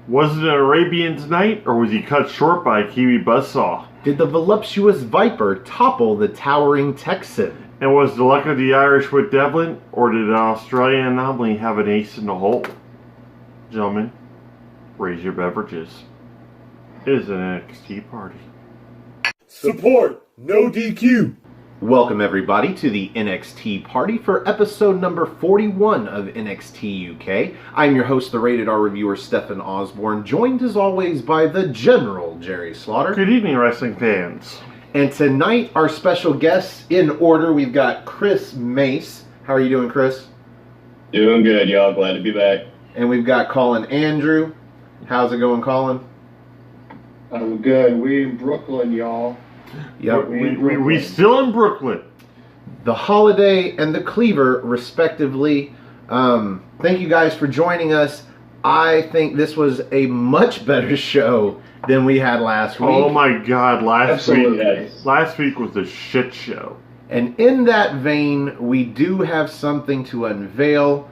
Was it an Arabian's night, or was he cut short by a Kiwi buzzsaw? Did the voluptuous Viper topple the towering Texan? And was the luck of the Irish with Devlin, or did an Australian anomaly have an ace in the hole? Gentlemen, raise your beverages. It is an NXT party. Support, no DQ. Welcome everybody to the NXT party for episode number 41 of NXT UK. I'm your host, the Rated R reviewer, Stephen Osborne, joined as always by the General, Jerry Slaughter. Good evening, wrestling fans. And tonight, our special guests in order, we've got Chris Mace. How are you doing, Chris? Doing good, y'all. Glad to be back. And we've got Colin Andrew. How's it going, Colin? I'm good. We in Brooklyn, y'all. Yep. We still in Brooklyn. The Holiday and the Cleaver, respectively. Thank you guys for joining us. I think this was a much better show than we had last week. Oh my God! Last Absolutely. week was a shit show. And in that vein, we do have something to unveil.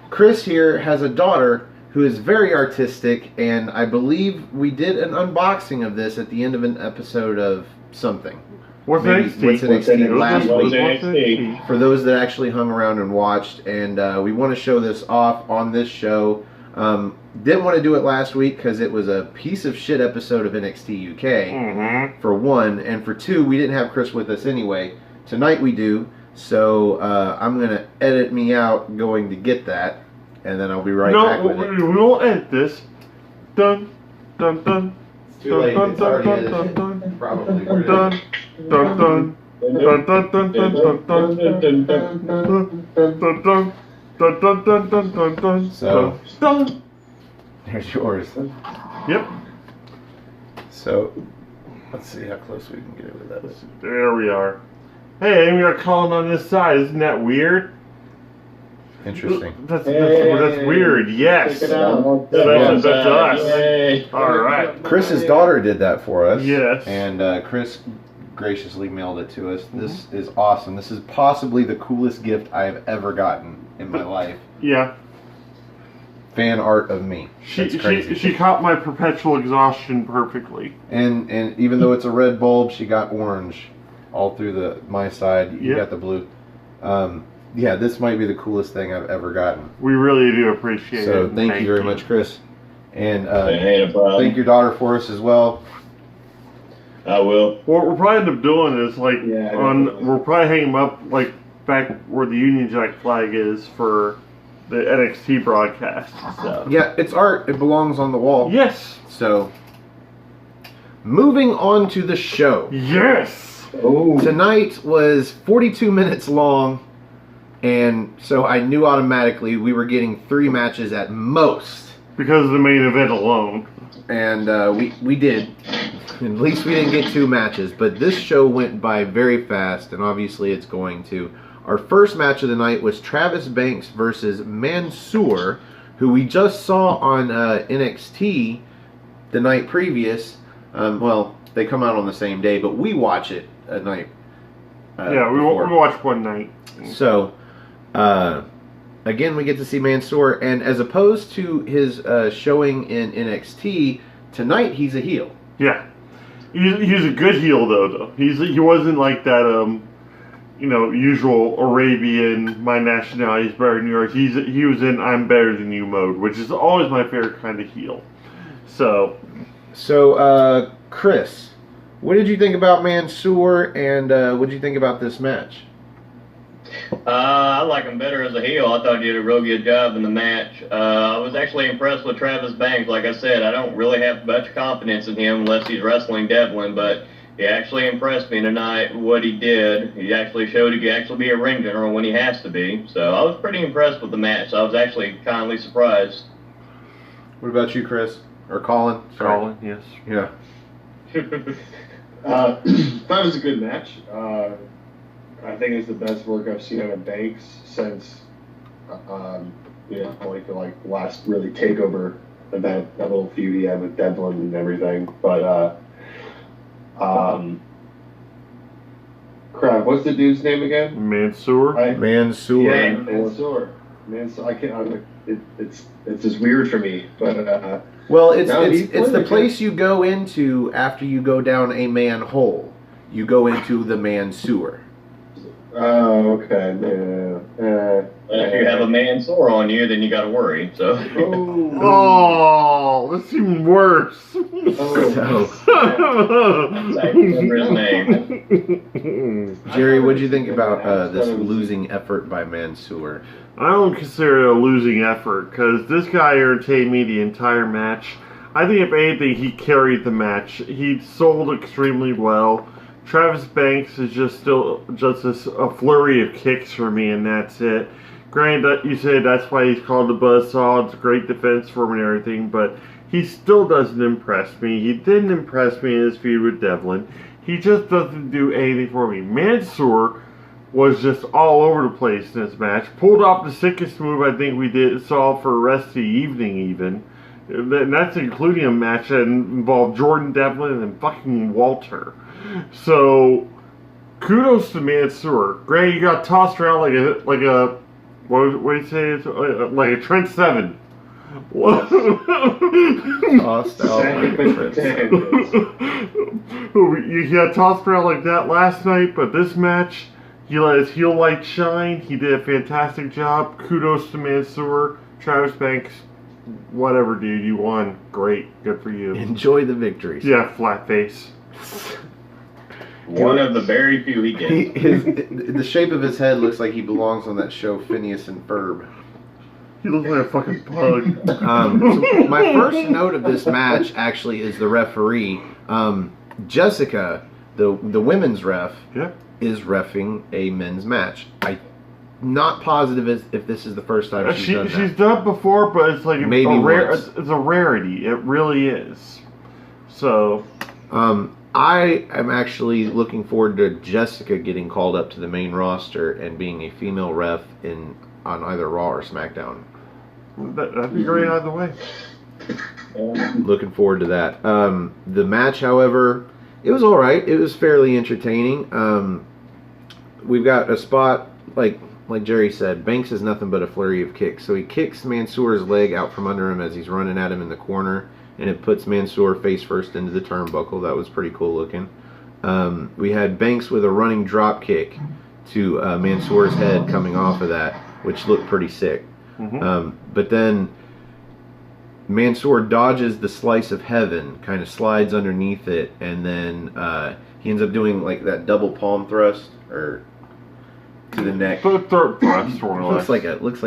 Chris here has a daughter who is very artistic, and I believe we did an unboxing of this at the end of an episode of something. What's NXT last week. NXT. For those that actually hung around and watched, and we want to show this off on this show. Didn't want to do it last week because it was a piece of shit episode of NXT UK, for one, and for two, we didn't have Chris with us anyway. Tonight we do, so I'm going to edit me out going to get that, and then I'll be right back with it. No, we won't edit this. Dun, dun, dun. It's too late. It's already edited. Probably. Dun, dun, dun. Dun, dun, dun, dun, dun, dun, dun, dun, dun, dun. Dun, dun, dun, dun, dun, dun, So, dun. there's yours. Yep. So, let's see how close we can get it with that. There we are. Hey, and we are calling on this side. Isn't that weird? Interesting. That's weird. Yes. Check it out. That's us. Yay. All right. Chris's daughter did that for us. Yes. And Chris graciously mailed it to us. This is awesome. This is possibly the coolest gift I have ever gotten in my life. Yeah. Fan art of me. That's crazy. She caught my perpetual exhaustion perfectly. And even though it's a red bulb, she got orange all through my side. You Yep. got the blue. Yeah, this might be the coolest thing I've ever gotten. We really do appreciate it. So thank you very much, Chris. And Ain't a problem. thank your daughter for us as well. I will. What we'll probably end up doing is like Yeah, we'll probably hang them up like back where the Union Jack flag is for the NXT broadcast. So. Yeah, it's art. It belongs on the wall. Yes. So, moving on to the show. Yes. Oh, Tonight was 42 minutes long, and so I knew automatically we were getting 3 matches at most. Because of the main event alone. And we did. At least we didn't get 2 matches, but this show went by very fast, and obviously it's going to. Our first match of the night was Travis Banks versus Mansoor, who we just saw on NXT the night previous. Well, they come out on the same day, but we watch it a night. Yeah, we watched one night. So, again, we get to see Mansoor, and as opposed to his showing in NXT, tonight he's a heel. Yeah. He's a good heel though. He wasn't like that usual Arabian, my nationality is better than yours. He was in I'm better than you mode, which is always my favorite kind of heel. So Chris, what did you think about Mansoor, and what did you think about this match? I like him better as a heel. I thought he did a real good job in the match. I was actually impressed with Travis Banks. Like I said, I don't really have much confidence in him unless he's wrestling Devlin, but he actually impressed me tonight, what he did. He actually showed he can actually be a ring general when he has to be. So I was pretty impressed with the match. I was actually kindly surprised. What about you, Chris? Or Colin? Sorry. Colin, yes. Yeah. that was a good match. I think it's the best work I've seen out of Banks since, like last really takeover event, that little feud he had with Devlin and everything. But crap, what's the dude's name again? Mansoor. Mansoor. Yeah, Mansoor. I can't. it's just weird for me. But well, it's no, it's the place you go into after you go down a manhole. You go into the man sewer. Oh, okay. Yeah. If you have a man sore on you, then you got to worry. So. Oh, that's even worse. That's actually his name. Jerry, what do you think about this losing effort by Mansoor? I don't consider it a losing effort because this guy entertained me the entire match. I think if anything, he carried the match. He sold extremely well. Travis Banks is just a flurry of kicks for me, and that's it. Granted, you said that's why he's called the Buzzsaw. It's a great defense for him and everything, but he still doesn't impress me. He didn't impress me in his feud with Devlin. He just doesn't do anything for me. Mansoor was just all over the place in this match. Pulled off the sickest move I think we saw for the rest of the evening even. And that's including a match that involved Jordan Devlin and fucking Walter. So, kudos to Mansoor. Granted, you got tossed around like a what do you say? It's like a Trent 7. Tossed out like a Trent 7. He got tossed around like that last night, but this match, he let his heel light shine. He did a fantastic job. Kudos to Mansoor. Travis Banks, whatever, dude. You won. Great. Good for you. Enjoy the victories. Yeah, flat face. One of the very few he gets. The shape of his head looks like he belongs on that show Phineas and Ferb. He looks like a fucking pug. So my first note of this match actually is the referee. Jessica, the women's ref, is reffing a men's match. I'm not positive if this is the first time she's done that. She's done it before, but it's like Maybe it's a rarity. It really is. So, I am actually looking forward to Jessica getting called up to the main roster and being a female ref on either Raw or SmackDown. That'd be great either way. Looking forward to that. The match, however, it was all right. It was fairly entertaining. We've got a spot like Jerry said. Banks is nothing but a flurry of kicks. So he kicks Mansoor's leg out from under him as he's running at him in the corner, and it puts Mansoor face first into the turnbuckle. That was pretty cool looking. We had Banks with a running drop kick to Mansoor's head coming off of that, which looked pretty sick. But then Mansoor dodges the slice of heaven, kind of slides underneath it, and then he ends up doing like that double palm thrust or to the neck. Throat thrust, looks like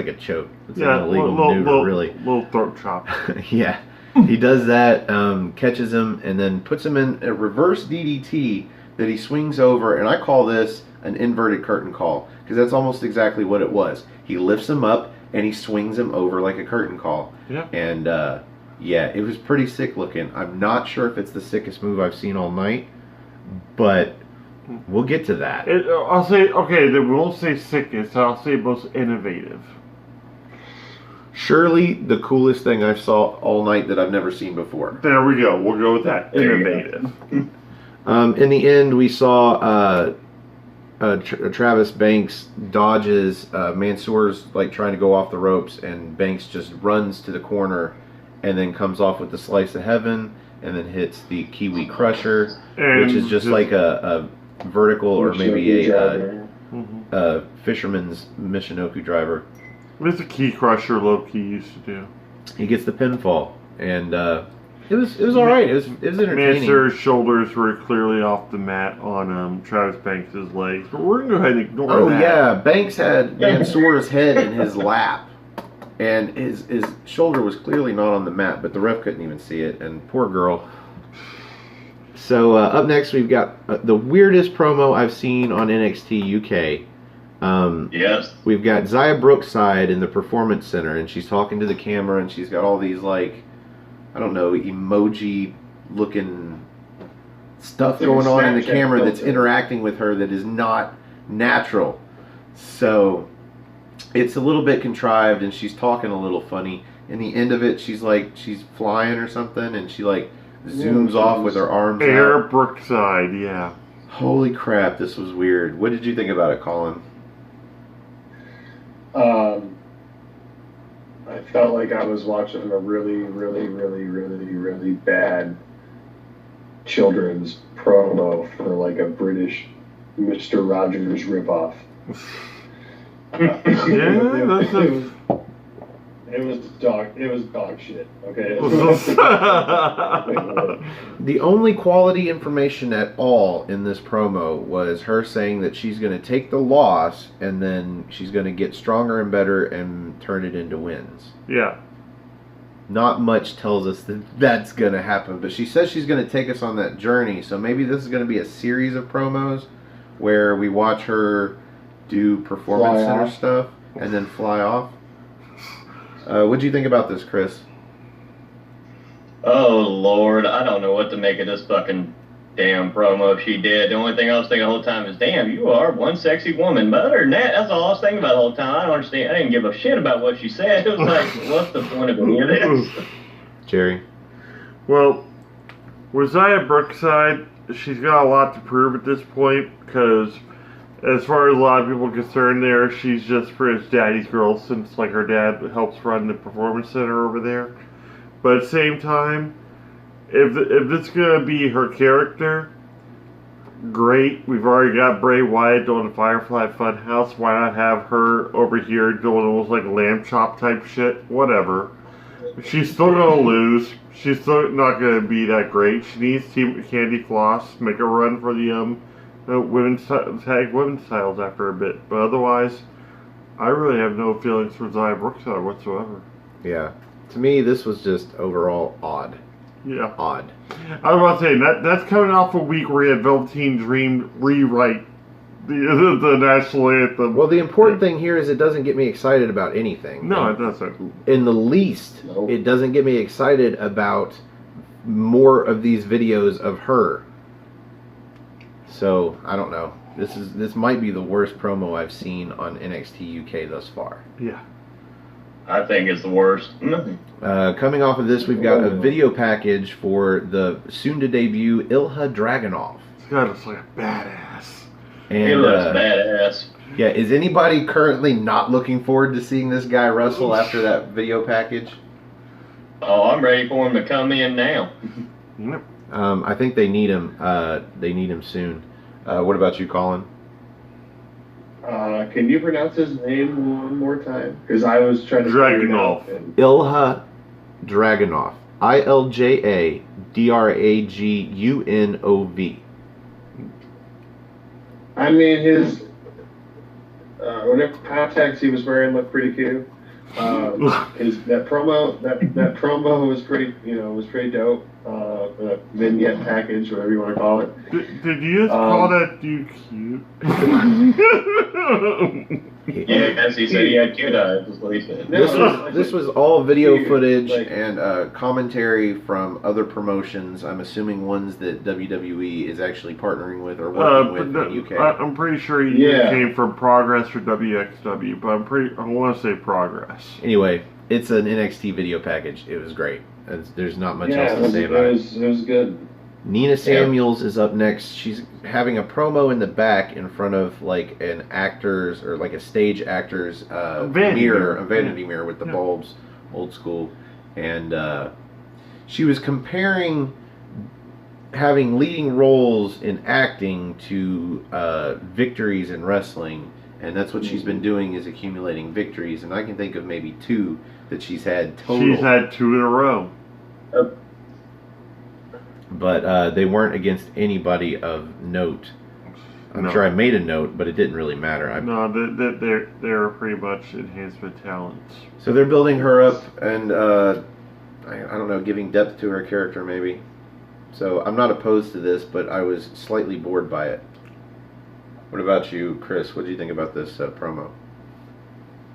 a choke. It's an illegal maneuver, really. Little throat chop. Yeah. He does that, catches him, and then puts him in a reverse DDT that he swings over, and I call this an inverted curtain call, because that's almost exactly what it was. He lifts him up, and he swings him over like a curtain call. Yeah. And, yeah, it was pretty sick looking. I'm not sure if it's the sickest move I've seen all night, but we'll get to that. I'll say, okay, then we won't say sickest, I'll say most innovative. Surely the coolest thing I saw all night that I've never seen before. There we go. We'll go with that. Innovative. In the end, we saw Travis Banks dodges Mansoor's like trying to go off the ropes, and Banks just runs to the corner and then comes off with the slice of heaven and then hits the Kiwi Crusher, which is just like a vertical or maybe a fisherman's Michinoku driver. It's a key crusher Low-Key used to do. He gets the pinfall, and it was all right. It was entertaining. Mansoor's shoulders were clearly off the mat on Travis Banks' legs, but we're gonna go ahead and ignore that. Oh yeah, Banks had Mansoor's head in his lap, and his shoulder was clearly not on the mat, but the ref couldn't even see it, and poor girl. So up next we've got the weirdest promo I've seen on NXT UK. Yes. We've got Xia Brookside in the Performance Center, and she's talking to the camera, and she's got all these, like, I don't know, emoji-looking stuff going on in the camera that's interacting with her that is not natural. So it's a little bit contrived, and she's talking a little funny. In the end of it, she's flying or something, and she, like, zooms off with her arms Air out. Brookside, yeah. Holy crap, this was weird. What did you think about it, Colin? I felt like I was watching a really, really, really, really, really bad children's promo for like a British Mr. Rogers ripoff. It was dog shit. Okay. The only quality information at all in this promo was her saying that she's going to take the loss and then she's going to get stronger and better and turn it into wins. Yeah. Not much tells us that that's going to happen, but she says she's going to take us on that journey. So maybe this is going to be a series of promos where we watch her do performance center stuff and then fly off. What do you think about this, Chris? Oh, Lord. I don't know what to make of this fucking damn promo she did. The only thing I was thinking the whole time is, damn, you are one sexy woman. But other than that, that's all I was thinking about the whole time. I don't understand. I didn't give a shit about what she said. It was like, what's the point of any of this? Jerry? Well, with Zaya Brookside, she's got a lot to prove at this point, because as far as a lot of people are concerned there, she's just pretty much daddy's girl, since like her dad helps run the performance center over there. But at the same time, if this is going to be her character, great. We've already got Bray Wyatt doing the Firefly Funhouse. Why not have her over here doing almost like lamb chop type shit? Whatever. She's still going to lose. She's still not going to be that great. She needs Team Candy Floss, make a run for the women's titles after a bit. But otherwise, I really have no feelings for Zaya Brookside whatsoever. Yeah. To me, this was just overall odd. Yeah. Odd. I was about to say, that's coming off a week where we had Velveteen Dream rewrite the national anthem. Well, the important thing here is it doesn't get me excited about anything. No, it doesn't. In the least, it doesn't get me excited about more of these videos of her. So, I don't know. This might be the worst promo I've seen on NXT UK thus far. Yeah. I think it's the worst. Coming off of this, we've got a video package for the soon-to-debut Ilha Dragunov. This guy looks like a badass. And, he looks badass. Yeah, is anybody currently not looking forward to seeing this guy wrestle after that video package? Oh, I'm ready for him to come in now. Yep. I think they need him. They need him soon. What about you, Colin? Can you pronounce his name one more time? Because I was trying to Dragunov. Ilha Dragunov. ILJADRAGUNOV. I mean, his whatever contacts he was wearing looked pretty cute. That promo was pretty dope. The vignette package, whatever you want to call it. Did you just call that dude cute? Yeah, as he said, he had cute eyes. That's what he said. This was all video footage and commentary from other promotions. I'm assuming ones that WWE is actually partnering with or working with in the UK. I'm pretty sure he came from Progress or WXW, but I want to say Progress. Anyway, it's an NXT video package. It was great. There's not much else to say about it. It was good. Nina Samuels is up next. She's having a promo in the back in front of like an actor's or like a stage actor's vanity mirror with the bulbs, old school. And she was comparing having leading roles in acting to victories in wrestling. And that's what she's been doing, is accumulating victories. And I can think of maybe 2 that she's had total. She's had 2 in a row. But they weren't against anybody of note. I'm sure I made a note, but it didn't really matter. They're pretty much enhancement talents. So they're building her up and, I don't know, giving depth to her character maybe. So I'm not opposed to this, but I was slightly bored by it. What about you, Chris? What do you think about this promo?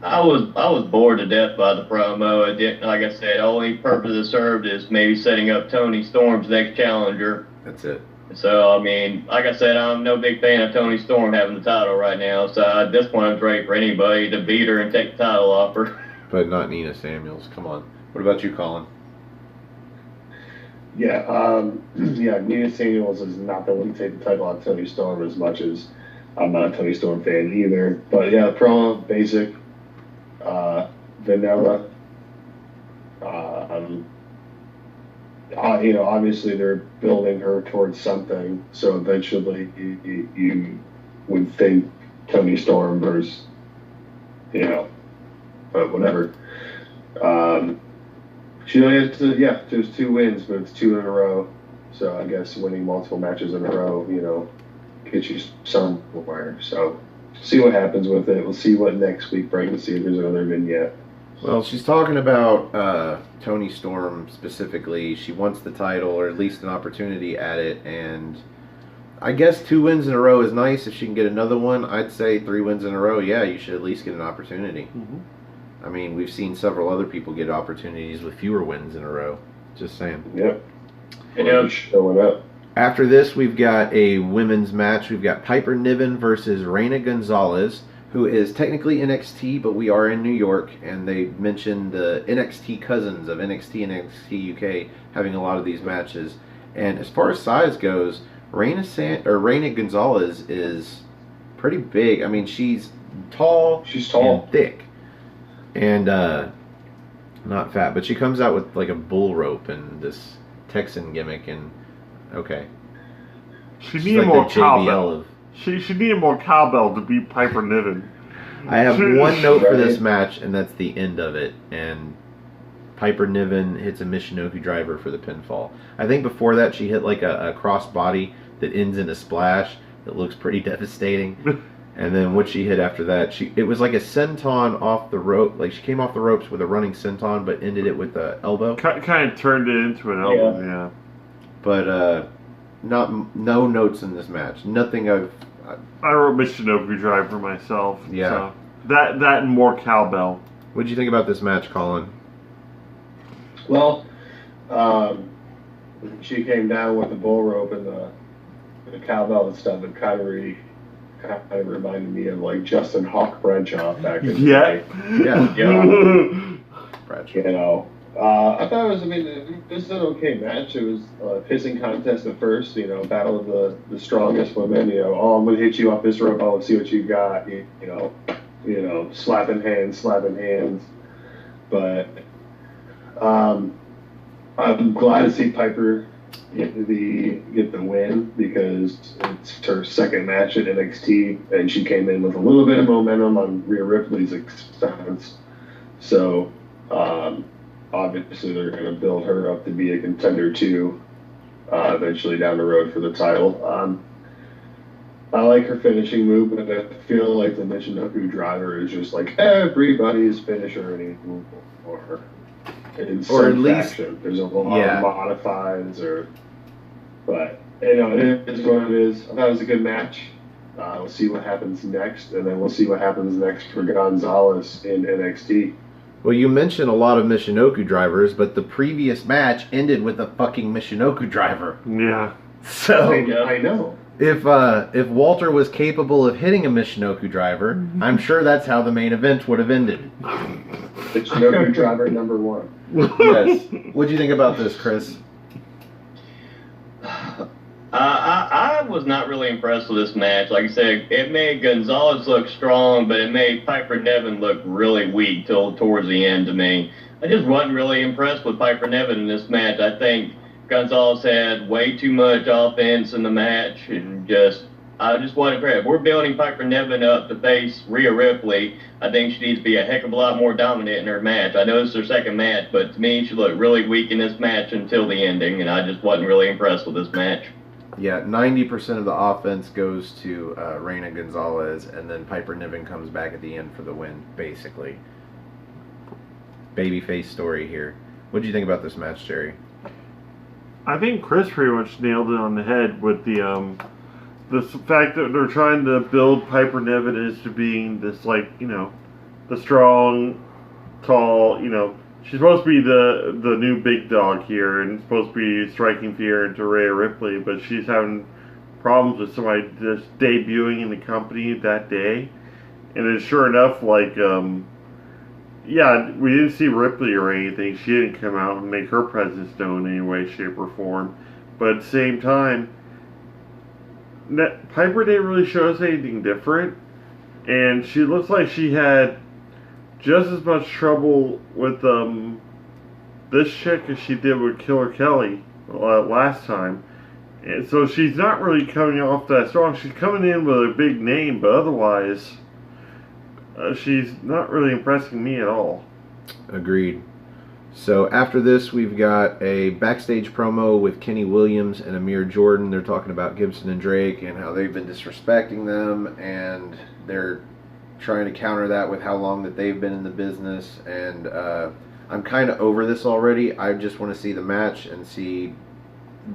I was bored to death by the promo. It didn't, like I said, the only purpose it served is maybe setting up Tony Storm's next challenger. That's it. So, I mean, like I said, I'm no big fan of Tony Storm having the title right now. So at this point, I'm ready for anybody to beat her and take the title off her. But not Nina Samuels. Come on. What about you, Colin? Yeah, Nina Samuels is not the one to take the title on Tony Storm as much as I'm not a Tony Storm fan either. But yeah, the promo, basic, vanilla. obviously they're building her towards something. So eventually, you would think Tony Storm versus, whatever. She only has there's 2 wins, but it's 2 in a row. So I guess winning multiple matches in a row, gets you somewhere. So see what happens with it. We'll see what next week brings. See if there's another vignette. Well, she's talking about Tony Storm specifically. She wants the title, or at least an opportunity at it, and I guess 2 wins in a row is nice. If she can get another one, I'd say 3 wins in a row, yeah, you should at least get an opportunity. Mm-hmm. I mean, we've seen several other people get opportunities with fewer wins in a row. Just saying. Yep. Yeah. Showing up. After this, we've got a women's match. We've got Piper Niven versus Reina Gonzalez, who is technically NXT, but we are in New York, and they mentioned the NXT cousins of NXT and NXT UK having a lot of these matches. And as far as size goes, Reina Gonzalez is pretty big. I mean, she's tall. She's tall and thick, and not fat. But she comes out with like a bull rope and this Texan gimmick, and okay. She She's needed like more the JBL cowbell. of. She needed more cowbell to beat Piper Niven. I have one note for this match, and that's the end of it. And Piper Niven hits a Michinoku driver for the pinfall. I think before that she hit like a cross body that ends in a splash that looks pretty devastating. And then what she hit after that, it was like a senton off the rope. Like she came off the ropes with a running senton, but ended it with the elbow. Kind of turned it into an elbow, yeah. But no notes in this match. Nothing I wrote Michinoku driver myself. Yeah. So that and more cowbell. What did you think about this match, Colin? Well, she came down with the bull rope and the cowbell and stuff. It kind of reminded me of like Justin Hawk Bradshaw back in the day. Yeah. Bradshaw. I thought it was an okay match. It was a pissing contest at first, battle of the strongest women, I'm going to hit you off this rope, I'll see what you got, slapping hands. But I'm glad to see Piper get the win because it's her second match at NXT, and she came in with a little bit of momentum on Rhea Ripley's expense. So, obviously, they're going to build her up to be a contender too, eventually down the road for the title. I like her finishing move, but I feel like the Michinoku driver is just like everybody's finisher anymore. Or at least there's a lot of modifieds, but it is what it is. I thought it was a good match. We'll see what happens next, and then we'll see what happens next for Gonzalez in NXT. Well, you mentioned a lot of Michinoku drivers, but the previous match ended with a fucking Michinoku driver. Yeah. So I know. If Walter was capable of hitting a Michinoku driver, I'm sure that's how the main event would have ended. Michinoku driver number 1. Yes. What do you think about this, Chris? I was not really impressed with this match. Like I said, it made Gonzalez look strong, but it made Piper Niven look really weak towards the end to me. I just wasn't really impressed with Piper Niven in this match. I think Gonzalez had way too much offense in the match, and I just wasn't impressed. If we're building Piper Niven up to face Rhea Ripley, I think she needs to be a heck of a lot more dominant in her match. I know it's her second match, but to me, she looked really weak in this match until the ending, and I just wasn't really impressed with this match. Yeah, 90% of the offense goes to Reina Gonzalez, and then Piper Niven comes back at the end for the win, basically. Babyface story here. What do you think about this match, Jerry? I think Chris pretty much nailed it on the head with the fact that they're trying to build Piper Niven as to being this, like, the strong, tall, she's supposed to be the new big dog here and supposed to be striking fear into Rhea Ripley, but she's having problems with somebody just debuting in the company that day. And it's sure enough, like, we didn't see Ripley or anything. She didn't come out and make her presence known in any way, shape, or form. But at the same time, Piper didn't really show us anything different. And she looks like she had just as much trouble with the this chick as she did with Killer Kelly last time. And so she's not really coming off that strong. She's coming in with a big name, but otherwise, she's not really impressing me at all. Agreed. So after this, we've got a backstage promo with Kenny Williams and Amir Jordan. They're talking about Gibson and Drake and how they've been disrespecting them, and they're trying to counter that with how long that they've been in the business. And I'm kind of over this already. I just want to see the match and see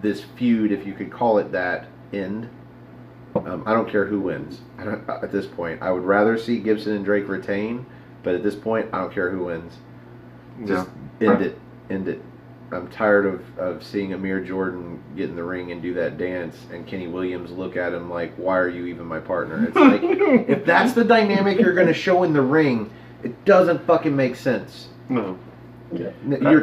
this feud, if you could call it that, end. I don't care who wins. At this point, I would rather see Gibson and Drake retain, but at this point, I don't care who wins. Just end it. I'm tired of seeing Amir Jordan get in the ring and do that dance, and Kenny Williams look at him like, why are you even my partner? It's like, if that's the dynamic you're going to show in the ring, it doesn't fucking make sense. No. Yeah.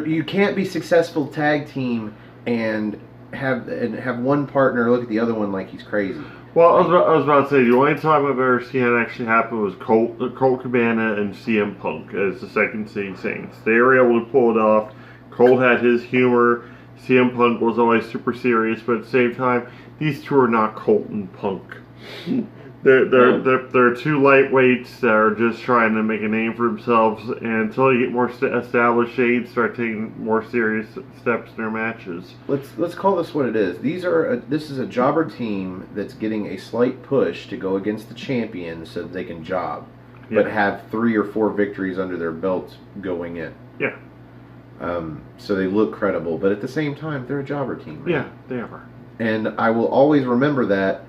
You can't be successful tag team and have one partner look at the other one like he's crazy. Well, I was about to say, the only time I've ever seen it actually happen was Colt Cabana and CM Punk as the second seed Saints. They were able to pull it off. Colt had his humor. CM Punk was always super serious, but at the same time, these two are not Colt and Punk. They're two lightweights that are just trying to make a name for themselves, and until they get more established, they start taking more serious steps in their matches. Let's call this what it is. This is a jobber team that's getting a slight push to go against the champions so that they can job, but have 3 or 4 victories under their belts going in. Yeah. So they look credible, but at the same time, they're a jobber team. Right? Yeah, they are. And I will always remember that,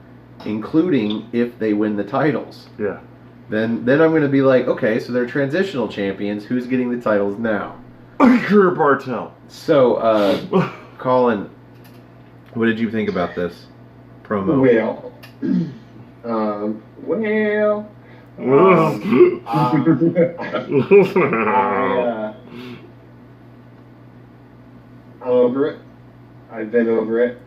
including if they win the titles. Yeah. Then I'm going to be like, okay, so they're transitional champions. Who's getting the titles now? Drew Bartel. So, Colin, what did you think about this promo? I'm over it. I've been over it.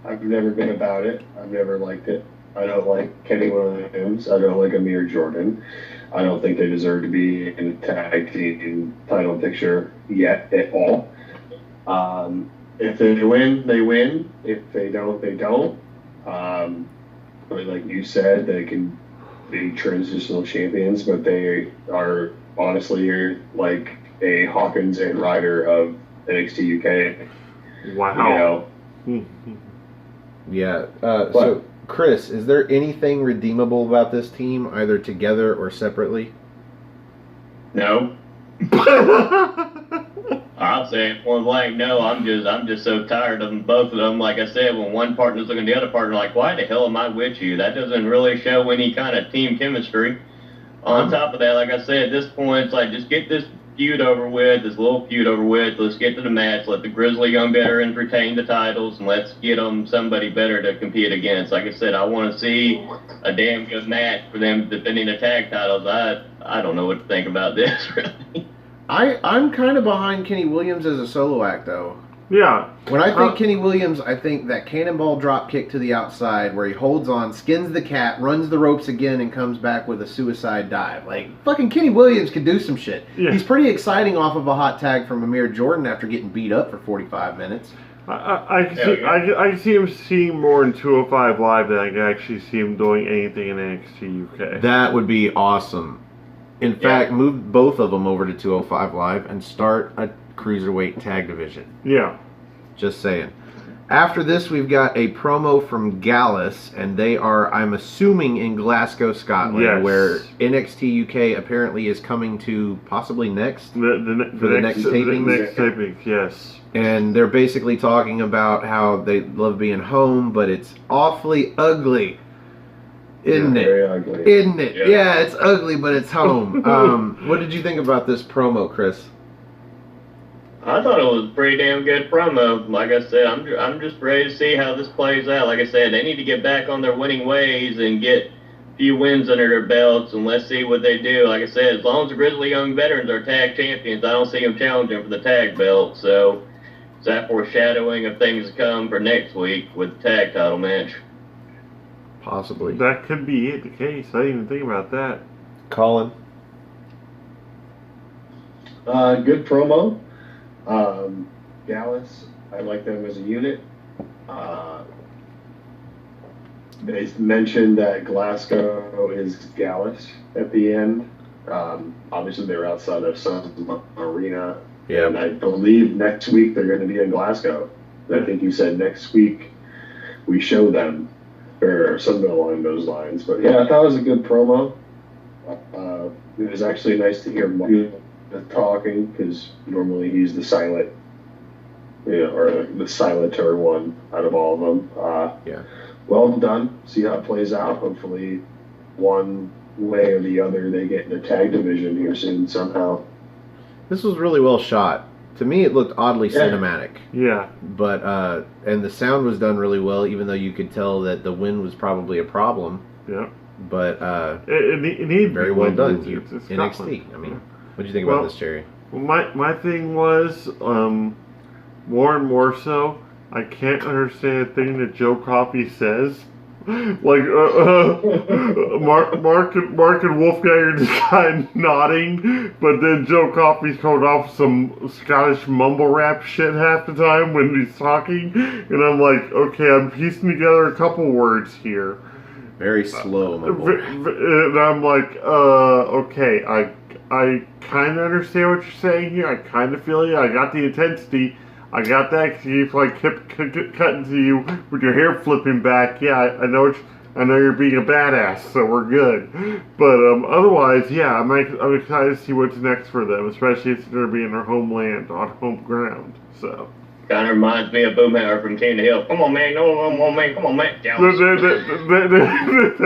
I've never been about it. I've never liked it. I don't like Kenny Williams. I don't like Amir Jordan. I don't think they deserve to be in the tag team title picture yet at all. If they win, they win. If they don't, they don't. But like you said, they can be transitional champions, but they are honestly like a Hawkins and Ryder of NXT UK. Wow. You know? Yeah. So, Chris, is there anything redeemable about this team, either together or separately? No. I'll say it point blank. No, I'm just so tired of them, both of them. Like I said, when one partner's looking at the other partner, like, why the hell am I with you? That doesn't really show any kind of team chemistry. On top of that, like I said, at this point, it's like, just get this feud over with, this little feud over with. Let's get to the match. Let the Grizzly Young Veterans retain the titles, and let's get them somebody better to compete against. Like I said, I want to see a damn good match for them defending the tag titles. I don't know what to think about this, really. I'm kind of behind Kenny Williams as a solo act, though. Yeah. When I think Kenny Williams, I think that cannonball drop kick to the outside where he holds on, skins the cat, runs the ropes again, and comes back with a suicide dive. Like, fucking Kenny Williams can do some shit. Yeah. He's pretty exciting off of a hot tag from Amir Jordan after getting beat up for 45 minutes. I can see him seeing more in 205 Live than I can actually see him doing anything in NXT UK. That would be awesome. In fact, move both of them over to 205 Live and start a cruiserweight tag division. Yeah. Just saying. After this, we've got a promo from Gallus, and they are, I'm assuming, in Glasgow, Scotland, where NXT UK apparently is coming to possibly next. For the next tapings? The next tapings, yes. And they're basically talking about how they love being home, but it's awfully ugly. Isn't it? Very ugly. Isn't it? Yeah, it's ugly, but it's home. What did you think about this promo, Chris? I thought it was a pretty damn good promo. Like I said, I'm just ready to see how this plays out. Like I said, they need to get back on their winning ways and get a few wins under their belts, and let's see what they do. Like I said, as long as the Grizzly Young Veterans are tag champions, I don't see them challenging for the tag belt. So is that foreshadowing of things to come for next week with the tag title match? Possibly. That could be the case. I didn't even think about that. Colin? Good promo. Gallus, I like them as a unit. They mentioned that Glasgow is Gallus at the end. Obviously, they're outside of some arena. Yeah. And I believe next week they're going to be in Glasgow. I think you said next week we show them, or something along those lines. But yeah, I thought it was a good promo. It was actually nice to hear Mark talking, because normally he's the silent, or the silenter one out of all of them. Yeah. Well done. See how it plays out. Hopefully, one way or the other, they get in the tag division here soon somehow. This was really well shot. To me, it looked oddly cinematic. Yeah. But and the sound was done really well, even though you could tell that the wind was probably a problem. Yeah. But it needs very well done. It's NXT. Scotland. I mean, what do you think about this, Jerry? Well, my thing was more and more so, I can't understand a thing that Joe Coffey says. Like Mark and Wolfgang are just kind of nodding, but then Joe Coffey's coming off some Scottish mumble rap shit half the time when he's talking, and I'm like, okay, I'm piecing together a couple words here. Very slow mumble. And I'm like, okay, I kind of understand what you're saying here. I kind of feel you. I got the intensity. I got that because you kept cutting to you with your hair flipping back. Yeah, I know you're being a badass, so we're good. But otherwise, yeah, I'm excited to see what's next for them, especially if it's going to be in their homeland, on home ground. So. Kind of reminds me of Boomhauer from King of the Hill. Come on, man. No, come on, man. Come on, man. There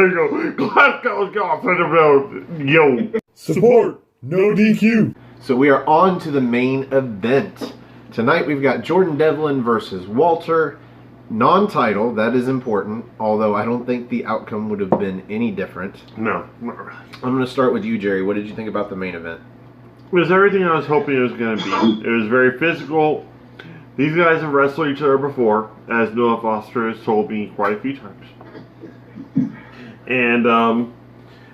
you go. Glasgow's gone. Yo. Support, no DQ. So we are on to the main event. Tonight we've got Jordan Devlin versus Walter. Non-title, that is important, although I don't think the outcome would have been any different. No, not really. I'm going to start with you, Jerry. What did you think about the main event? It was everything I was hoping it was going to be. It was very physical. These guys have wrestled each other before, as Noah Foster has told me quite a few times. And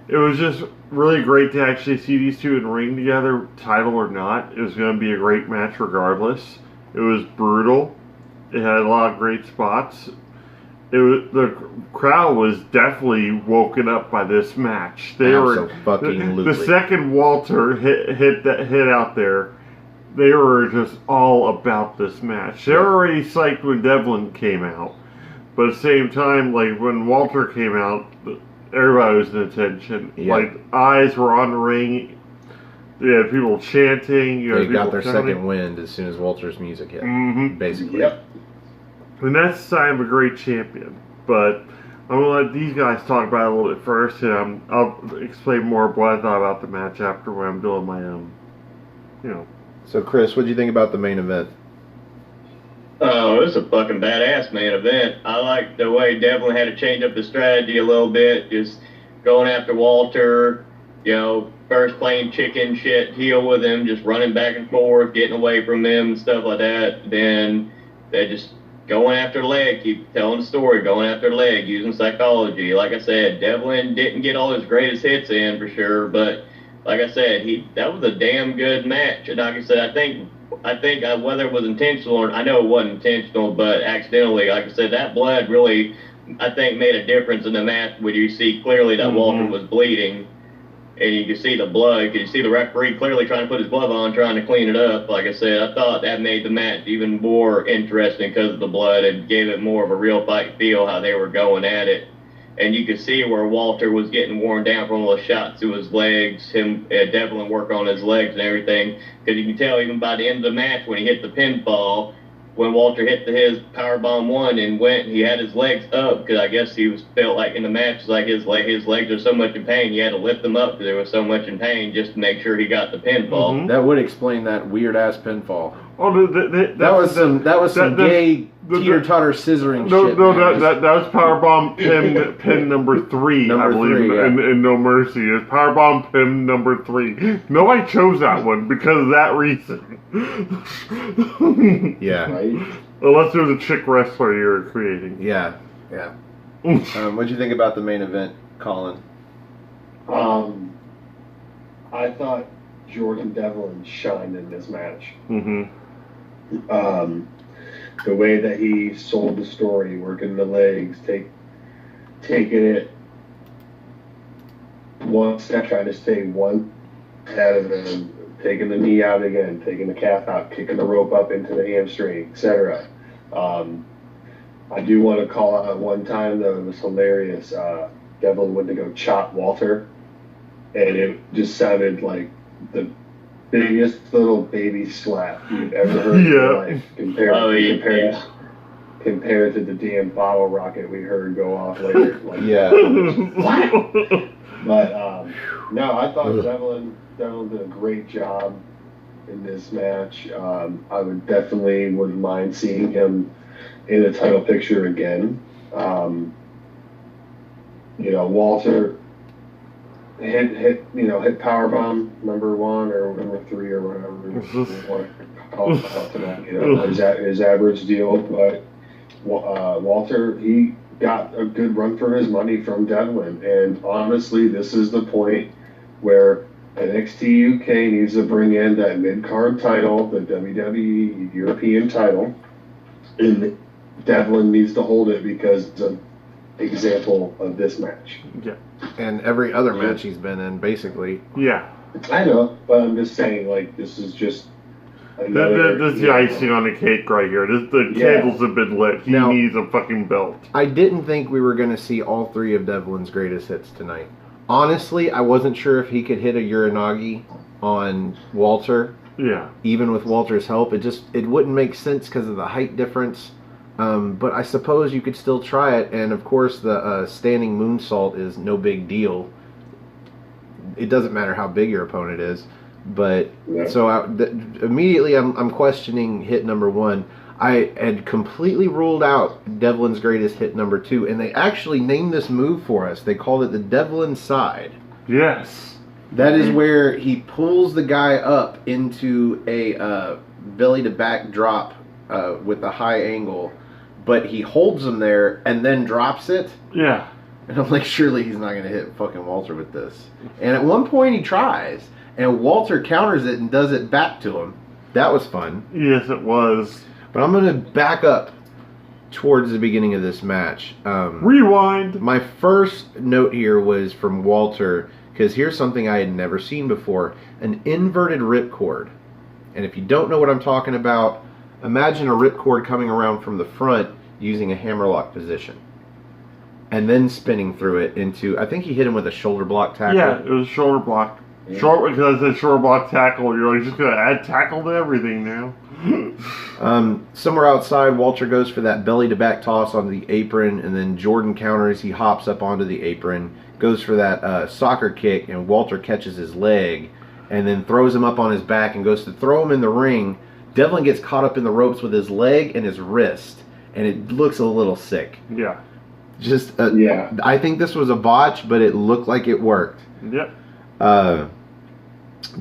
it was just really great to actually see these two in ring together, title or not. It was going to be a great match regardless. It was brutal. It had a lot of great spots. The crowd was definitely woken up by this match. They were the second Walter hit out there. They were just all about this match. They were already psyched when Devlin came out, but at the same time, like when Walter came out, everybody was in attention. Yeah. Like eyes were on the ring. You had people chanting. They got their second wind as soon as Walter's music hit. Mm-hmm. Basically. Yep. And that's the sign of a great champion. But I'm going to let these guys talk about it a little bit first, and I'll explain more of what I thought about the match after when I'm doing my own, So, Chris, what did you think about the main event? Oh, it was a fucking badass main event. I liked the way Devlin had to change up his strategy a little bit, just going after Walter, first playing chicken shit, heel with him, just running back and forth, getting away from him and stuff like that. Then they just going after the leg, keep telling the story, going after the leg, using psychology. Like I said, Devlin didn't get all his greatest hits in for sure, but like I said, that was a damn good match. And like I said, I think whether it was intentional or I know it wasn't intentional, but accidentally, like I said, that blood really, I think, made a difference in the match when you see clearly that Walter was bleeding. And you can see the blood. You see the referee clearly trying to put his glove on, trying to clean it up. Like I said, I thought that made the match even more interesting because of the blood and gave it more of a real fight feel how they were going at it. And you could see where Walter was getting worn down from all the shots to his legs, Devlin work on his legs and everything. Because you can tell even by the end of the match when he hit the pinfall, when Walter hit his powerbomb one and he had his legs up because I guess felt like in the match like his legs are so much in pain. He had to lift them up because they were so much in pain just to make sure he got the pinfall. Mm-hmm. That would explain that weird ass pinfall. Oh, that was some gay teeter-totter scissoring shit. That was Powerbomb pin number 3, I believe, in No Mercy. It's Powerbomb pin number 3. Nobody chose that one because of that reason. Yeah. Right? Unless it was a chick wrestler you were creating. Yeah. What'd you think about the main event, Colin? I thought Jordan Devlin shined in this match. Mm-hmm. The way that he sold the story, working the legs, taking it one step, trying to stay one ahead of him, taking the knee out again, taking the calf out, kicking the rope up into the hamstring, etc. I do want to call out one time, though, it was hilarious. Devlin went to go chop Walter, and it just sounded like the biggest little baby slap you've ever heard in your life compared to the damn bottle rocket we heard go off later. Like, But no, I thought Devlin did a great job in this match. I would definitely wouldn't mind seeing him in the title picture again. Walter hit powerbomb number 1 or number 3 or whatever you want to call it out tonight. His average deal, but Walter, he got a good run for his money from Devlin, and honestly, this is the point where NXT UK needs to bring in that mid-card title, the WWE European title, and Devlin needs to hold it because it's an example of this match. Yeah. And every other match he's been in, basically. Yeah. I know, but I'm just saying, like, this is just That's the icing on the cake right here. The candles have been lit. He needs a fucking belt. I didn't think we were going to see all 3 of Devlin's greatest hits tonight. Honestly, I wasn't sure if he could hit a Uranagi on Walter. Yeah. Even with Walter's help. It wouldn't make sense because of the height difference. But I suppose you could still try it. And of course, the standing moonsault is no big deal. It doesn't matter how big your opponent is. But so immediately I'm questioning hit number 1. I had completely ruled out Devlin's greatest hit number 2, and they actually named this move for us. They called it the Devlin Side. Yes. That is where he pulls the guy up into a belly to back drop with a high angle, but he holds him there and then drops it. Yeah. And I'm like, surely he's not going to hit fucking Walter with this. And at one point he tries. And Walter counters it and does it back to him. That was fun. Yes, it was. But I'm going to back up towards the beginning of this match. Rewind. My first note here was from Walter, because here's something I had never seen before. An inverted ripcord. And if you don't know what I'm talking about, imagine a ripcord coming around from the front using a hammerlock position. And then spinning through it into, I think he hit him with a shoulder block tackle. Yeah, it was a shoulder block. Short, because I said shoulder block tackle, you're like, just going to add tackle to everything now. Somewhere outside, Walter goes for that belly to back toss on the apron, and then Jordan counters. He hops up onto the apron, goes for that soccer kick, and Walter catches his leg, and then throws him up on his back and goes to throw him in the ring. Devlin gets caught up in the ropes with his leg and his wrist, and it looks a little sick. Yeah. I think this was a botch, but it looked like it worked. Yep.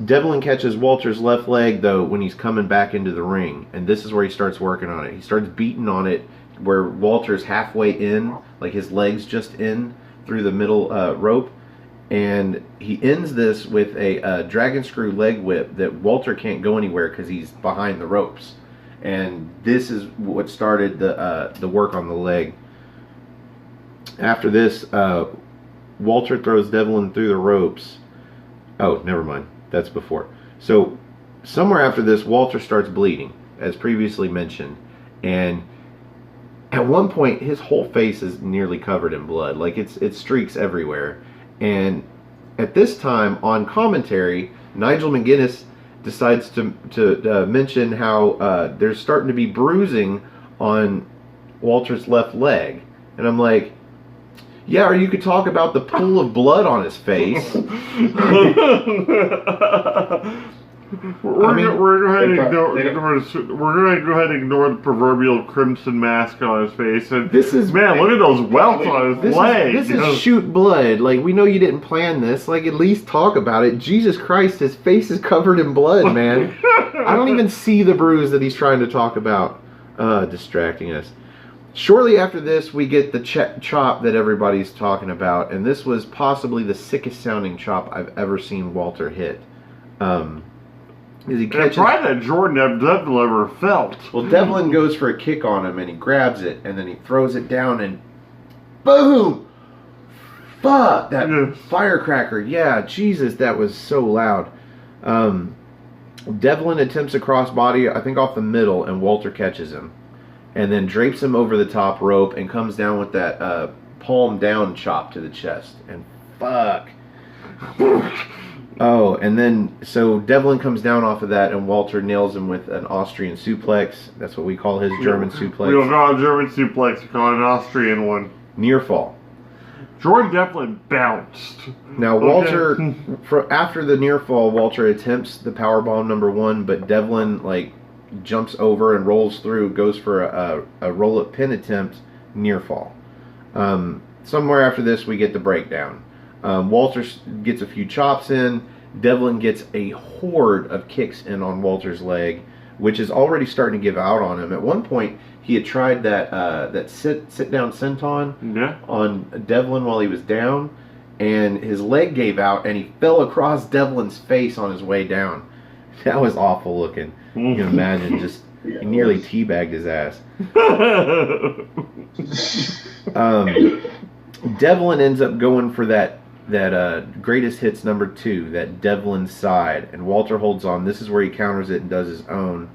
Devlin catches Walter's left leg, though, when he's coming back into the ring. And this is where he starts working on it. He starts beating on it where Walter's halfway in, like his leg's just in through the middle rope. And he ends this with a dragon screw leg whip that Walter can't go anywhere because he's behind the ropes. And this is what started the work on the leg. After this, Walter throws Devlin through the ropes. Oh, never mind. That's before. So, somewhere after this, Walter starts bleeding, as previously mentioned. And at one point, his whole face is nearly covered in blood. Like, it streaks everywhere. And at this time, on commentary, Nigel McGuinness decides to mention how there's starting to be bruising on Walter's left leg. And I'm like, yeah, or you could talk about the pool of blood on his face. We're going to go ahead and ignore the proverbial crimson mask on his face. And look at those welts on his leg. This is shoot blood. Like, we know you didn't plan this. Like, at least talk about it. Jesus Christ, his face is covered in blood, man. I don't even see the bruise that he's trying to talk about. Distracting us. Shortly after this, we get the chop that everybody's talking about, and this was possibly the sickest sounding chop I've ever seen Walter hit. As he And catches, probably that Jordan Devlin ever felt. well, Devlin goes for a kick on him, and he grabs it, and then he throws it down, and boom! Fuck, that Yes. firecracker. Yeah, Jesus, that was so loud. Devlin attempts a crossbody, I think off the middle, and Walter catches him. And then drapes him over the top rope and comes down with that palm down chop to the chest. And fuck. Oh, and then, so Devlin comes down off of that, and Walter nails him with an Austrian suplex. That's what we call his German suplex. We don't call it a German suplex, we call it an Austrian one. Near fall. Jordan Devlin bounced. Now, Walter, after the near fall, Walter attempts the powerbomb #1, but Devlin, like, jumps over and rolls through, goes for a roll-up pin attempt, near fall. Somewhere after this, we get the breakdown. Walter gets a few chops in. Devlin gets a horde of kicks in on Walter's leg, which is already starting to give out on him. At one point, he had tried that sit down senton on Devlin while he was down, and his leg gave out, and he fell across Devlin's face on his way down. That was awful looking. You can imagine, just he nearly teabagged his ass. Devlin ends up going for that greatest hits #2, that Devlin side, and Walter holds on. This is where he counters it and does his own.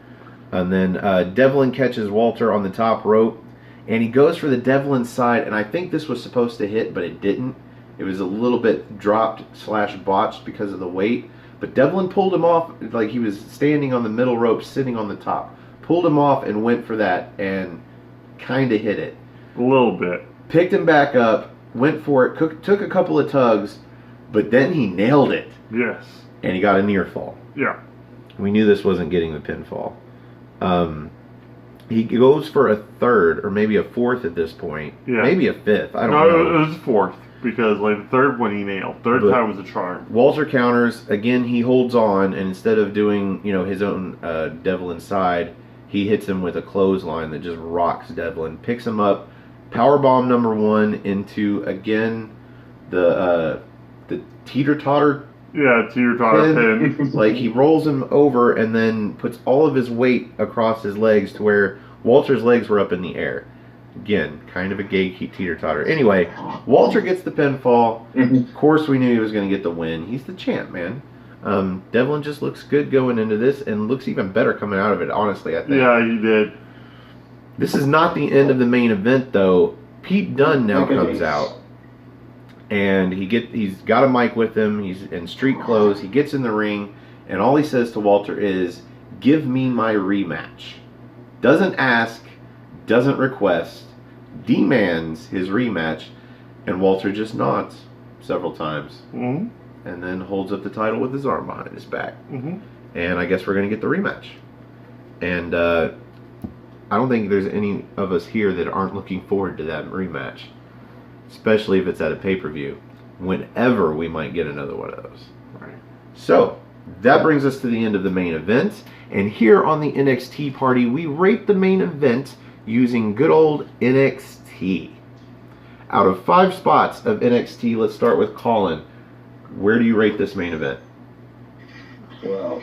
And then Devlin catches Walter on the top rope, and he goes for the Devlin side, and I think this was supposed to hit, but it didn't. It was a little bit dropped / botched because of the weight. But Devlin pulled him off, like he was standing on the middle rope, sitting on the top. Pulled him off and went for that, and kind of hit it. A little bit. Picked him back up, went for it, took a couple of tugs, but then he nailed it. Yes. And he got a near fall. Yeah. We knew this wasn't getting the pinfall. He goes for a third, or maybe a fourth at this point. Yeah. Maybe a fifth. I don't know. No, it was fourth, because like the third one he nailed. Third time was a charm. Walter counters. Again, he holds on, and instead of doing, his own Devlin side, he hits him with a clothesline that just rocks Devlin. Picks him up. Powerbomb #1 into, again, the teeter-totter. Yeah, teeter-totter pin. Like, he rolls him over and then puts all of his weight across his legs to where Walter's legs were up in the air. Again, kind of a gay teeter-totter. Anyway, Walter gets the pinfall. Of course, we knew he was going to get the win. He's the champ, man. Devlin just looks good going into this and looks even better coming out of it, honestly, I think. Yeah, he did. This is not the end of the main event, though. Pete Dunne now comes out. And he's got a mic with him. He's in street clothes. He gets in the ring, and all he says to Walter is, "Give me my rematch." Doesn't ask, doesn't request, demands his rematch, and Walter just nods several times. Mm-hmm. And then holds up the title with his arm behind his back. Mm-hmm. And I guess we're going to get the rematch. And I don't think there's any of us here that aren't looking forward to that rematch. Especially if it's at a pay-per-view. Whenever we might get another one of those. Right. So, that brings us to the end of the main event. And here on the NXT party, we rate the main event using good old NXT. Out of 5 spots of NXT, let's start with Colin. Where do you rate this main event? Well,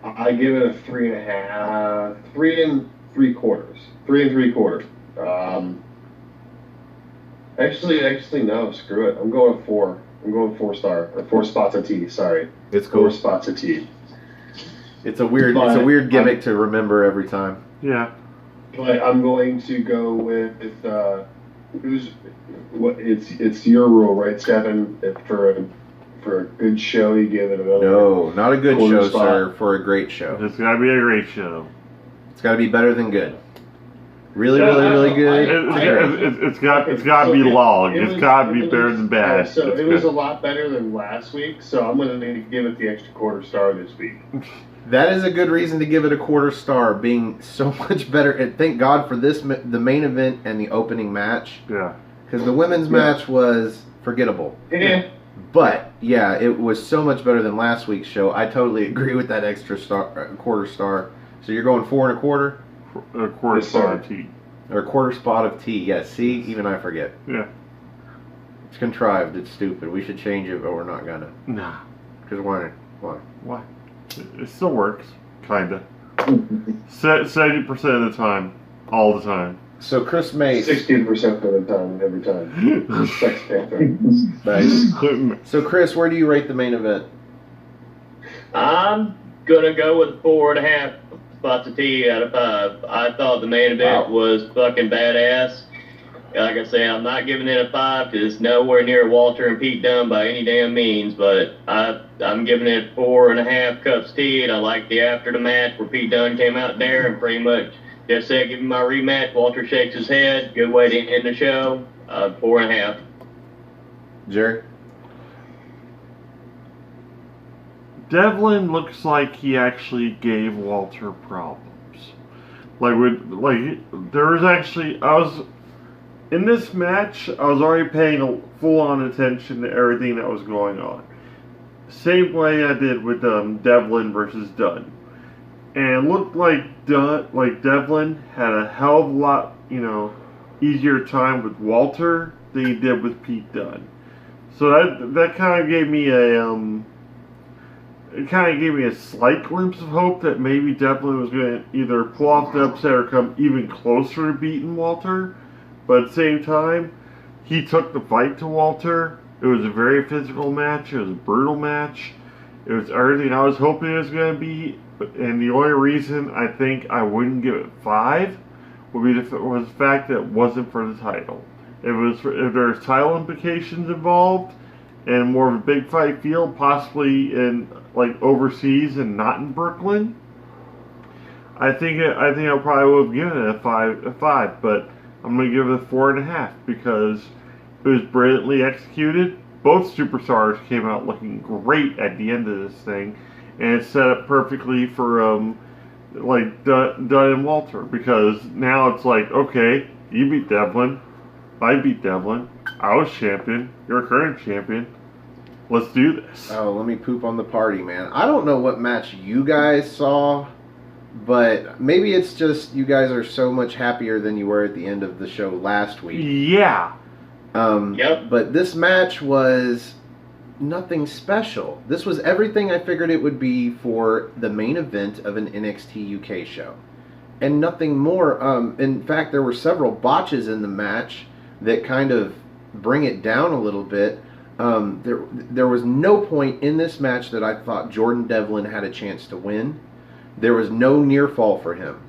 I give it a 3.5, 3 3/4. 3 3/4. Actually, no, screw it. I'm going 4. I'm going 4-star. Or 4 spots of T. Sorry, It's cool. 4 spots of T. It's a weird gimmick to remember every time. Yeah. But I'm going to go with it's your rule, right, Stephen? If for a good show, you give it another. No, not a good quarter show, spot. sir. For a great show. It's got to be a great show. It's got to be better than good. Really, Yeah, really good. It's got to be logged. It's got to be better than bad. So It's it was good. a lot better than last week, so I'm going to give it the extra quarter-star this week. That is a good reason to give it a 1/4 star, being so much better. And thank God for this, the main event and the opening match. Yeah. Because the women's match was forgettable. Yeah. But, yeah, it was so much better than last week's show. I totally agree with that extra star, 1/4 star. So you're going 4 1/4? A quarter Yes, star sir. T. Or 1/4 spot of T. Yes, see? Even I forget. Yeah. It's contrived. It's stupid. We should change it, but we're not gonna. Nah. Because why? Why? Why? It still works. Kinda. 70% of the time. All the time. So Chris Mace. 16% of the time, every time. Sex Panther. Nice. So Chris, where do you rate the main event? I'm gonna go with 4.5 spots of tea out of 5. I thought the main event was fucking badass. Like I say, I'm not giving it a 5 because it's nowhere near Walter and Pete Dunne by any damn means, but I'm giving it 4.5 cups of tea, and I like the after the match where Pete Dunne came out there and pretty much just said, give me my rematch. Walter shakes his head. Good way to end the show. 4.5. Jerry? Devlin looks like he actually gave Walter problems. There was actually, in this match, I was already paying full-on attention to everything that was going on. Same way I did with Devlin versus Dunne. And it looked like Devlin had a hell of a lot, easier time with Walter than he did with Pete Dunne. So that kind of gave me a slight glimpse of hope that maybe Devlin was going to either pull off the upset or come even closer to beating Walter. But at the same time, he took the fight to Walter. It was a very physical match. It was a brutal match. It was everything I was hoping it was going to be. And the only reason I think I wouldn't give it 5 would be the fact that it wasn't for the title. If there's title implications involved and more of a big fight feel, possibly in overseas and not in Brooklyn, I think I probably would have given it a 5, but I'm going to give it a 4.5 because it was brilliantly executed. Both superstars came out looking great at the end of this thing, and it's set up perfectly for Dunne and Walter, because now it's like, okay, you beat Devlin, I beat Devlin, I was champion, you're current champion. Let's do this. Oh, let me poop on the party, man. I don't know what match you guys saw, but maybe it's just you guys are so much happier than you were at the end of the show last week. Yeah. Yep. But this match was nothing special. This was everything I figured it would be for the main event of an NXT UK show. And nothing more. In fact, there were several botches in the match that kind of bring it down a little bit. There was no point in this match that I thought Jordan Devlin had a chance to win. There was no near fall for him.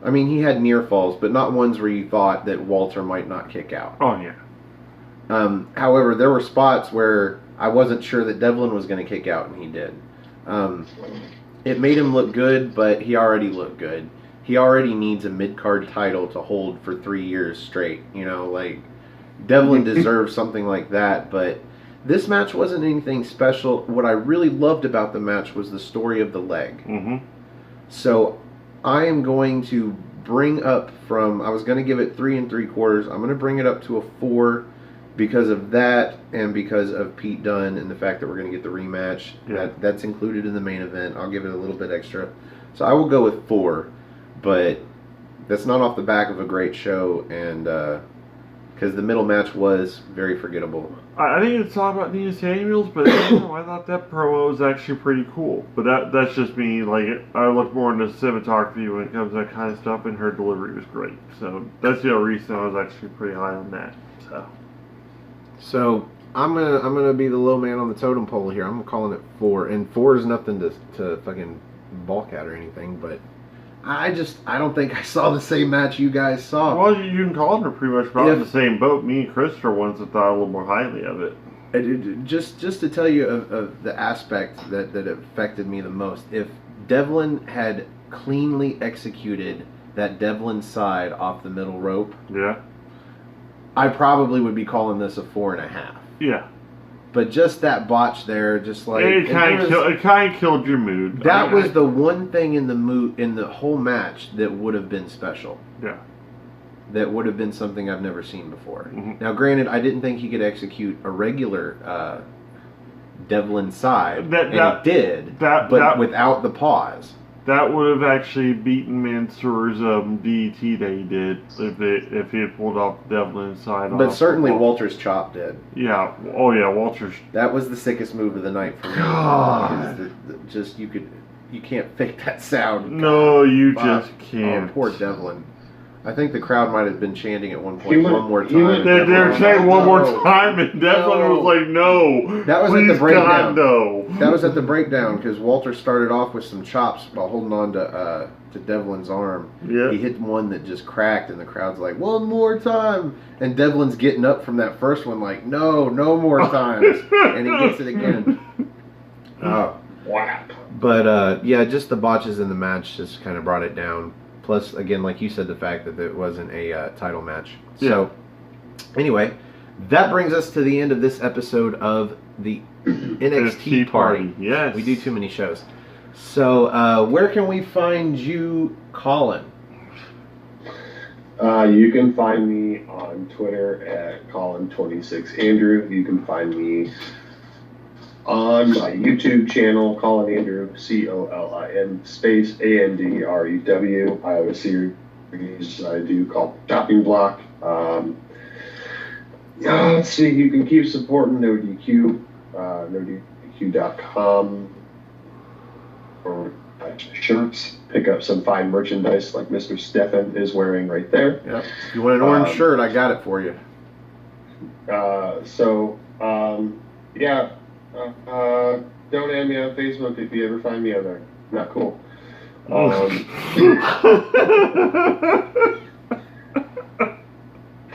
I mean, he had near falls, but not ones where you thought that Walter might not kick out. Oh, yeah. However, there were spots where I wasn't sure that Devlin was going to kick out, and he did. It made him look good, but he already looked good. He already needs a mid-card title to hold for 3 years straight. Devlin deserves something like that, but this match wasn't anything special. What I really loved about the match was the story of the leg. Mm-hmm. So I am going to bring up from, I was going to give it 3 3/4. I'm going to bring it up to a 4 because of that and because of Pete Dunne and the fact that we're going to get the rematch. Yeah. That's included in the main event. I'll give it a little bit extra. So I will go with 4, but that's not off the back of a great show, and because the middle match was very forgettable. I think it's all about Nina Samuels, but I thought that promo was actually pretty cool. But that's just me. I look more into cinematography when it comes to that kind of stuff, and her delivery was great. So that's the only reason I was actually pretty high on that. So I'm gonna be the low man on the totem pole here. I'm calling it 4, and 4 is nothing to fucking balk at or anything, but I don't think I saw the same match you guys saw. Well, you can call them pretty much probably in the same boat. Me and Chris are ones that thought a little more highly of it. Just to tell you of the aspect that affected me the most, if Devlin had cleanly executed that Devlin side off the middle rope, yeah, I probably would be calling this a 4.5. Yeah. But just that botch there, just like it kind of killed your mood. That was the one thing in the whole match that would have been special. Yeah. That would have been something I've never seen before. Mm-hmm. Now, granted, I didn't think he could execute a regular Devlin side, and he did, but without the pause. That would have actually beaten Mansoor's DT that he did if he had pulled off Devlin's side. But certainly Walter's chop did. Yeah. Oh yeah, Walter's. That was the sickest move of the night for me. God. Just you can't fake that sound. No, you Wow. just can't. Oh, poor Devlin. I think the crowd might have been chanting at one point, one more time. They're saying one more time, and Devlin was like, no. That was please at the breakdown. God, no. That was at the breakdown because Walter started off with some chops while holding on to Devlin's arm. Yeah. He hit one that just cracked, and the crowd's like, one more time. And Devlin's getting up from that first one like, no more times. And he gets it again. Wow. But, yeah, just the botches in the match just kind of brought it down. Plus, again, like you said, the fact that it wasn't a title match. Yeah. So, anyway, that brings us to the end of this episode of the NXT party. Yes. We do too many shows. So, where can we find you, Colin? You can find me on Twitter at Colin26Andrew. You can find me on my YouTube channel, Colin Andrew, COLIN space ANDREW. I have a series I do called Chopping Block. Let's see, you can keep supporting No DQ, NoDQ.com for shirts. Pick up some fine merchandise like Mr. Stefan is wearing right there. Yep. If you want an orange shirt, I got it for you. Yeah. Don't add me on Facebook if you ever find me on there. Not cool.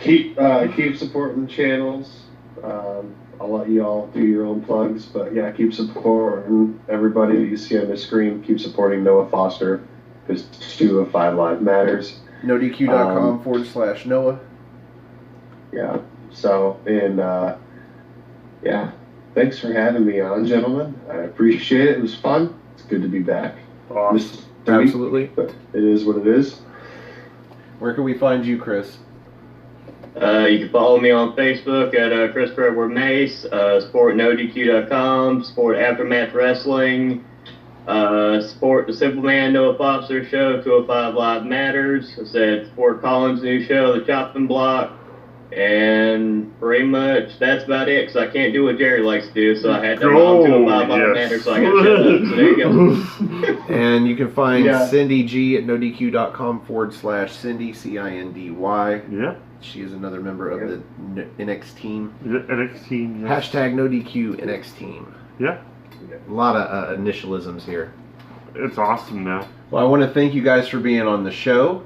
Keep supporting the channels. I'll let you all do your own plugs, but yeah, keep supporting everybody that you see on the screen. Keep supporting Noah Foster, because 2 of 5 Live matters. NoDQ.com/Noah. Yeah. So, and yeah, thanks for having me on, gentlemen. I appreciate it. It was fun. It's good to be back. Awesome. Absolutely. But it is what it is. Where can we find you, Chris? You can follow me on Facebook at Chris Edward Mace, support NoDQ.com, support Aftermatch Wrestling, support the Simple Man Noah Foster Show, 205 Live Matters. I said support Colin's new show, The Chopping Block, and pretty much that's about it, because I can't do what Jerry likes to do, so I had to go on 205 Live Matters, so I got to shut up. So there you go. And you can find Cindy G at NoDQ.com/Cindy, CINDY. Yeah. She is another member of the NX team. Yeah, NXT team. Yes. Hashtag NoDQ NX team. Yeah. A lot of initialisms here. It's awesome now. Well, I want to thank you guys for being on the show.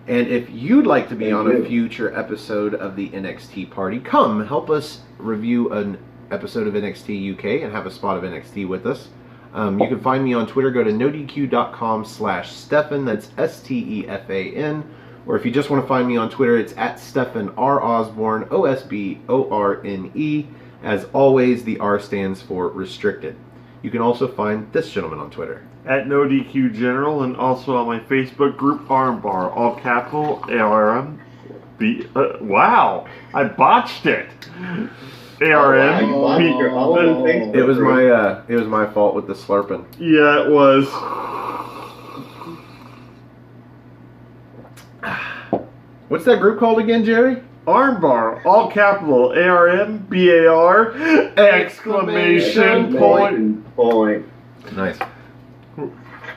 And if you'd like to be on a future episode of the NXT party, come help us review an episode of NXT UK and have a spot of NXT with us. You can find me on Twitter. Go to nodq.com/Stefan. That's STEFAN. Or if you just want to find me on Twitter, it's at Stefan R. Osborne, OSBORNE. As always, the R stands for restricted. You can also find this gentleman on Twitter. At NoDQ General, and also on my Facebook group, Armbar, all capital, ARM. Wow, I botched it. ARM. It was my fault with the slurping. Yeah, it was. What's that group called again, Jerry? Armbar, all capital, ARMBAR, exclamation point. Nice.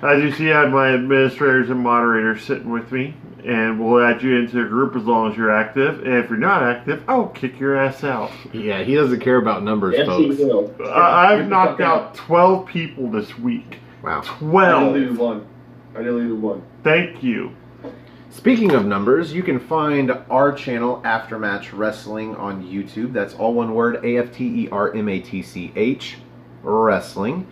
As you see, I have my administrators and moderators sitting with me, and we'll add you into the group as long as you're active. And if you're not active, I'll kick your ass out. Yeah, he doesn't care about numbers, folks. I've knocked out 12 people this week. Wow. 12. I deleted one. Thank you. Speaking of numbers, you can find our channel, Aftermatch Wrestling, on YouTube. That's all one word, AFTERMATCH, Wrestling.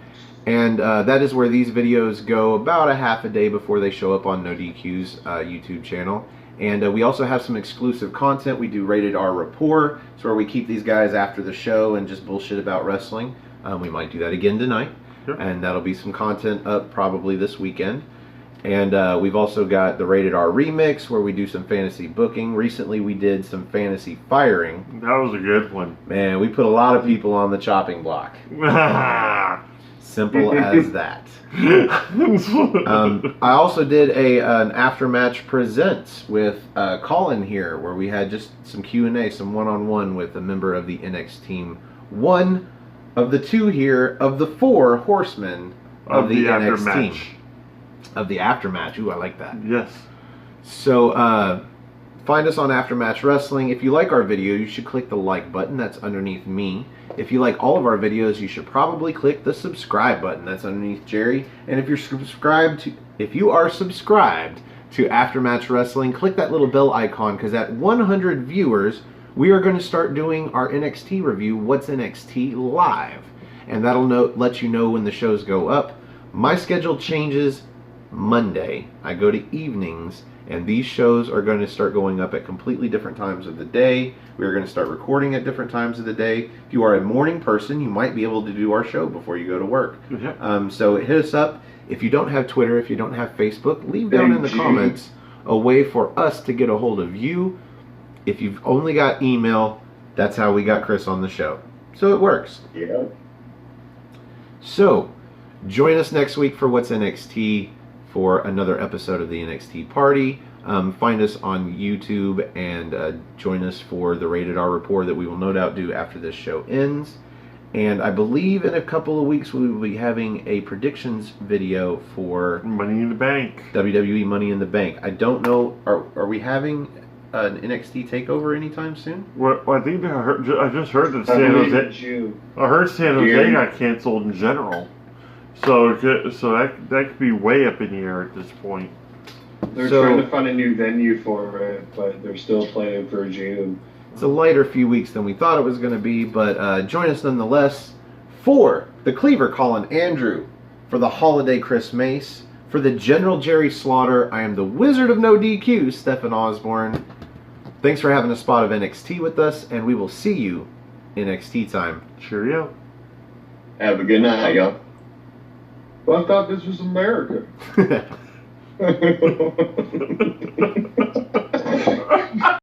And that is where these videos go about a half a day before they show up on NoDQ's YouTube channel. And we also have some exclusive content. We do Rated R Rapport. It's where we keep these guys after the show and just bullshit about wrestling. We might do that again tonight. Sure. And that'll be some content up probably this weekend. And we've also got the Rated R Remix, where we do some fantasy booking. Recently, we did some fantasy firing. That was a good one. Man, we put a lot of people on the chopping block. Simple as that. I also did an after-match presents with Colin here, where we had just some Q&A, some one-on-one with a member of the NXT team. One of the two here of the 4 horsemen of the NXT team. Of the aftermatch. Ooh, I like that. Yes. So, find us on Aftermatch Wrestling. If you like our video, you should click the like button. That's underneath me. If you like all of our videos, you should probably click the subscribe button. That's underneath Jerry. And if you are subscribed to Aftermatch Wrestling, click that little bell icon, because at 100 viewers, we are going to start doing our NXT review, What's NXT Live. And that'll let you know when the shows go up. My schedule changes Monday. I go to evenings, and these shows are going to start going up at completely different times of the day. We're going to start recording at different times of the day. If you are a morning person, you might be able to do our show before you go to work. So hit us up. If you don't have Twitter, if you don't have Facebook, leave down in the comments a way for us to get a hold of you. If you've only got email, that's how we got Chris on the show. So it works. Yeah. So, join us next week for What's NXT, for another episode of the NXT Party. Find us on YouTube and join us for the Rated R Report that we will no doubt do after this show ends. And I believe in a couple of weeks we will be having a predictions video for Money in the Bank. WWE Money in the Bank. I don't know, are we having an NXT takeover anytime soon? Well, I think I just heard that I San believe Jose. in June. I heard San Jose got canceled in general. So that could be way up in the air at this point. They're trying to find a new venue for it, but they're still planning for June. It's a lighter few weeks than we thought it was going to be, but join us nonetheless for the Cleaver Colin Andrew, for the Holiday Chris Mace, for the General Jerry Slaughter. I am the Wizard of No DQ, Stephen Osborne. Thanks for having a spot of NXT with us, and we will see you in NXT time. Cheerio. Have a good night, y'all. Well, I thought this was America.